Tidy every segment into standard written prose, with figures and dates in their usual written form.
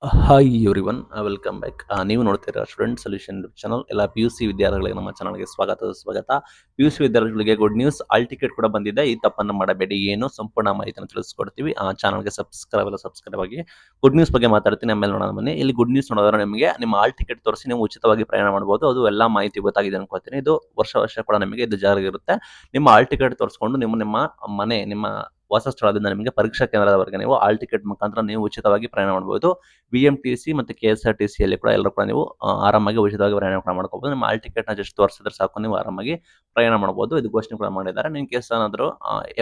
Hi everyone welcome back. ನೀವು ನೋಡ್ತೀರಾ student solution channel. ಎಲ್ಲ ಪಿ ಯು ಸಿ ವಿದ್ಯಾರ್ಥಿಗಳಿಗೆ ನಮ್ಮ ಚಾನಲ್ಗೆ ಸ್ವಾಗತ. ಪಿ ಯು ಸಿ ವಿದ್ಯಾರ್ಥಿಗಳಿಗೆ ಗುಡ್ ನ್ಯೂಸ್, ಆಲ್ ಟಿಕೆಟ್ ಕೂಡ ಬಂದಿದೆ. ಈ ತಪ್ಪನ್ನು ಮಾಡಬೇಡಿ, ಏನು ಸಂಪೂರ್ಣ ಮಾಹಿತಿಯನ್ನು ತಿಳಿಸ್ಕೊಡ್ತೀವಿ. ಆ ಚಾನಲ್ಗೆ ಸಬ್ಸ್ಕ್ರೈಬ್ ಆಗಿ. ಗುಡ್ ನ್ಯೂಸ್ ಬಗ್ಗೆ ಮಾತಾಡ್ತೀನಿ, ಆಮೇಲೆ ನೋಡೋಣ ಬನ್ನಿ. ಇಲ್ಲಿ ಗುಡ್ ನ್ಯೂಸ್ ನೋಡಿದ್ರೆ ನಿಮಗೆ ನಿಮ್ಮ ಆಲ್ ಟಿಕೆಟ್ ತೋರಿಸಿ ನೀವು ಉಚಿತವಾಗಿ ಪ್ರಯಾಣ ಮಾಡಬಹುದು. ಅದು ಎಲ್ಲ ಮಾಹಿತಿ ಗೊತ್ತಾಗಿದೆ ಅನ್ಕೋತೀನಿ. ಇದು ವರ್ಷ ಕೂಡ ನಿಮಗೆ ಇದು ಜಾರಿಗೆ ಇರುತ್ತೆ. ನಿಮ್ಮ ಆಲ್ ಟಿಕೆಟ್ ತೋರಿಸ್ಕೊಂಡು ನಿಮ್ಮ ಮನೆ, ನಿಮ್ಮ ವಾಸ ಸ್ಥಳದಿಂದ ನಿಮಗೆ ಪರೀಕ್ಷಾ ಕೇಂದ್ರದವರೆಗೆ ನೀವು ಆಲ್ ಟಿಕೆಟ್ ಮುಖಾಂತರ ನೀವು ಉಚಿತವಾಗಿ ಪ್ರಯಾಣ ಮಾಡಬಹುದು. BMTC ಮತ್ತು KSRTC ಅಲ್ಲಿ ಕೂಡ ಎಲ್ಲರೂ ಕೂಡ ನೀವು ಆರಾಮಾಗಿ ಉಚಿತವಾಗಿ ಪ್ರಯಾಣ ಕೂಡ ಮಾಡ್ಕೋಬಹುದು. ನಿಮ್ಮ ಆಲ್ ಟಿಕೆಟ್‌ನ ಜಸ್ಟ್ ತೋರಿಸಿದ್ರೆ ಸಾಕು, ನೀವು ಆರಾಮಾಗಿ ಪ್ರಯಾಣ ಮಾಡಬಹುದು. ಇದು ಘೋಷಣೆ ಕೂಡ ಮಾಡಿದ್ದಾರೆ. ಇನ್ ಕೇಸ್ ಏನಾದರೂ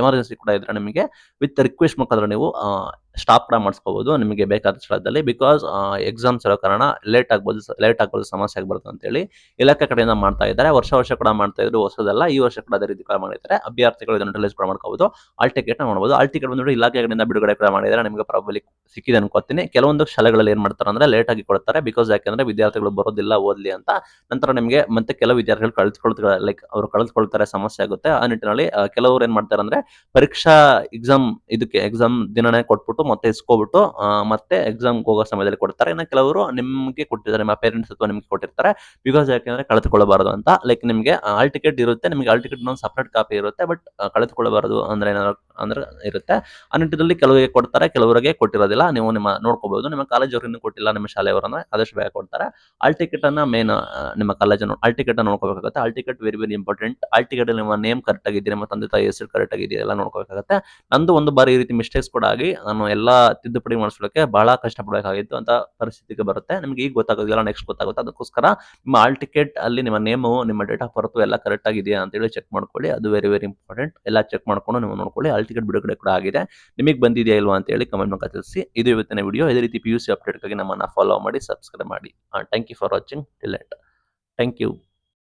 ಎಮರ್ಜೆನ್ಸಿ ಕೂಡ ಇದ್ರೆ ನಿಮಗೆ ವಿತ್ ರಿಕ್ವೆಸ್ಟ್ ಮುಖಾಂತರ ನೀವು ಸ್ಟಾಪ್ ಕೂಡ ಮಾಡಿಸ್ಕೋಬಹುದು ನಿಮಗೆ ಬೇಕಾದ ಸ್ಥಳದಲ್ಲಿ. ಬಿಕಾಸ್ ಎಕ್ಸಾಮ್ಸ್ ಇರೋ ಕಾರಣ ಲೇಟ್ ಆಗ್ಬೋದು, ಸಮಸ್ಯೆ ಆಗ್ಬಾರ್ದು ಅಂತೇಳಿ ಇಲಾಖೆ ಕಡೆಯಿಂದ ಮಾಡ್ತಾ ಇದ್ದಾರೆ. ವರ್ಷ ಕೂಡ ಮಾಡ್ತಾ ಇದ್ರು, ಹೊಸದಲ್ಲ. ಈ ವರ್ಷ ಕೂಡ ಅದೇ ರೀತಿ ಕೂಡ ಮಾಡಿದ್ದಾರೆ. ಅಭ್ಯರ್ಥಿಗಳು ಇದನ್ನು ರಿಲೀಸ್ ಕೂಡ ಮಾಡ್ಕೋಬಹುದು. ಆಲ್ ಟಿಕೆಟ್‌ನ ನೋಡಬಹುದು. ಆಲ್ ಟಿಕೆಟ್ ಬಂದ್ಬಿಟ್ಟು ಇಲಾಖೆ ಕಡೆಯಿಂದ ಬಿಡುಗಡೆ ಕೂಡ ಮಾಡಿದ್ದಾರೆ. ನಿಮಗೆ ಪ್ರಾಬಬ್ಲಿ ಸಿಕ್ಕಿದೆ ಅನ್ಕೋತೀನಿ. ಕೆಲವೊಂದು ಶಾಲೆಗಳಲ್ಲಿ ಏನ್ ಮಾಡ್ತಾರೆ ಅಂದ್ರೆ ಲೇಟ್ ಆಗಿ ಕೊಡ್ತಾರೆ. ಬಿಕಾಸ್ ಯಾಕಂದ್ರೆ ವಿದ್ಯಾರ್ಥಿಗಳು ಬರೋದಿಲ್ಲ ಓದ್ಲಿ ಅಂತ. ನಂತರ ನಿಮಗೆ ಮತ್ತೆ ಕೆಲವು ವಿದ್ಯಾರ್ಥಿಗಳು ಅವರು ಕಳೆದುಕೊಳ್ತಾರೆ, ಸಮಸ್ಯೆ ಆಗುತ್ತೆ. ಆ ನಿಟ್ಟಿನಲ್ಲಿ ಕೆಲವರು ಏನ್ ಮಾಡ್ತಾರೆ ಅಂದ್ರೆ ಪರೀಕ್ಷಾ ಎಕ್ಸಾಮ್ ದಿನನೇ ಕೊಟ್ಬಿಟ್ಟು ಮತ್ತೆ ಇಸ್ಕೊಬಿಟ್ಟು ಮತ್ತೆ ಎಕ್ಸಾಮ್ಗೆ ಹೋಗೋ ಸಮಯದಲ್ಲಿ ಕೊಡ್ತಾರೆ. ಇನ್ನು ಕೆಲವರು ನಿಮಗೆ ಕೊಟ್ಟಿದ್ದಾರೆ, ನಿಮ್ಮ ಪೇರೆಂಟ್ಸ್ ಅಥವಾ ನಿಮ್ಗೆ ಕೊಟ್ಟಿರ್ತಾರೆ. ಬಿಕಾಸ್ ಯಾಕಂದ್ರೆ ಕಳೆದುಕೊಳ್ಳಬಾರದು ಅಂತ. ಲೈಕ್ ನಿಮಗೆ ಆಲ್ ಟಿಕೆಟ್ ಇರುತ್ತೆ, ನಿಮಗೆ ಆಲ್ ಟಿಕೆಟ್ ಒಂದು ಸಪರೇಟ್ ಕಾಪಿ ಇರುತ್ತೆ. ಬಟ್ ಕಳೆದುಕೊಳ್ಳಬಾರದು ಅಂದ್ರೆ ಅಂದ್ರೆ ಇರುತ್ತೆ. ಆ ನಿಟ್ಟಿನಲ್ಲಿ ಕೆಲವರಿಗೆ ಕೊಡ್ತಾರೆ, ಕೆಲವರಿಗೆ ಕೊಟ್ಟಿರೋದಿಲ್ಲ. ನೀವು ನೋಡ್ಕೋಬಹುದು. ನಿಮ್ಮ ಕಾಲೇಜ್ ಇನ್ನೂ ಕೊಟ್ಟಿಲ್ಲ, ನಿಮ್ಮ ಶಾಲೆಯವರನ್ನ ಆದಷ್ಟು ಬೇಗ ಕೊಡ್ತಾರೆ. ಆಲ್ ಟಿಕೆಟ್ ಅನ್ನ ಮೇನ್ ನಿಮ್ಮ ಕಾಲೇಜನ್ನು ಆಲ್ ಟಿಕೆಟ್ ನೋಡ್ಕೋಬೇಕಾಗುತ್ತೆ. Hall ticket very important. Hall ticket ನಿಮ್ಮ ನೇಮ್ ಕರೆಕ್ಟ್ ಆಗಿದ್ದೀರಿ, ನಿಮ್ಮ ತಂದೆ ತಾಯಿ ಹೆಸರು ಕರೆಕ್ಟ್ ಆಗಿದೆಯಾ ಎಲ್ಲ ನೋಡ್ಕೋಬೇಕಾಗುತ್ತೆ. ನಂದು ಒಂದು ಬಾರಿ ಈ ರೀತಿ ಮಿಸ್ಟೇಕ್ಸ್ ಕೂಡ ಆಗಿ ನಾನು ಎಲ್ಲಾ ತಿದ್ದುಪಡಿ ಮಾಡಿಸ್ಲಿಕ್ಕೆ ಬಹಳ ಕಷ್ಟಪಡಬೇಕಾಗಿತ್ತು ಅಂತ ಪರಿಸ್ಥಿತಿಗೆ ಬರುತ್ತೆ. ನಿಮ್ಗೆ ಈಗ ಗೊತ್ತಾಗೋದಿಲ್ಲ, ನೆಕ್ಸ್ಟ್ ಗೊತ್ತಾಗುತ್ತೆ. ಅದಕ್ಕೋಸ್ಕರ ನಿಮ್ಮ ಆಲ್ ಟಿಕೆಟ್ ಅಲ್ಲಿ ನಿಮ್ಮ ನೇಮು, ನಿಮ್ಮ ಡೇಟ್ ಆಫ್ ಬರ್ತ್ ಎಲ್ಲ ಕರೆಕ್ಟ್ ಆಗಿದೆಯಾ ಅಂತೇಳಿ ಚೆಕ್ ಮಾಡ್ಕೊಳ್ಳಿ. ಅದು ವೆರಿ ಇಂಪಾರ್ಟೆಂಟ್. ಎಲ್ಲ ಚೆಕ್ ಮಾಡ್ಕೊಂಡು ನೀವು ನೋಡ್ಕೊಳ್ಳಿ. ಆಲ್ ಟಿಕೆಟ್ ಬಿಡುಗಡೆ ಕೂಡ ಆಗಿದೆ. ನಿಮಗೆ ಬಂದಿದೆಯಾ ಇಲ್ವಾ ಅಂತ ಹೇಳಿ ಕಮೆಂಟ್ ಮೂಲಕ ತಿಳಿಸಿ. ಇದು ಇವತ್ತಿನ ವಿಡಿಯೋ. ಇದೇ ರೀತಿ PUC ಅಪ್ಡೇಟ್ಗಾಗಿ ನಮ್ಮನ್ನ ಫಾಲೋ ಮಾಡಿ, ಸಬ್ಸ್ಕ್ರೈಬ್ ಮಾಡಿ. Thank you for watching till end. Thank you.